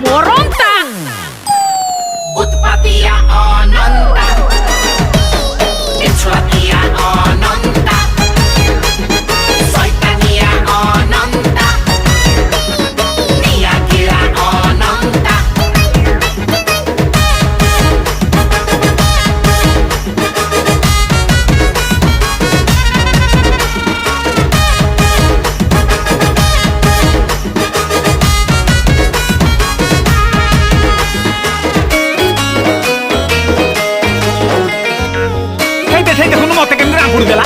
মরণতা উৎপাতিয়া অনন্তা বিচ্ছুয়াতিয়া অনন্তা শয়তানিয়া অনন্তা নিয়াকিরা অনন্তা সেই দেখুন মতে কেন রাম পড়িদেলা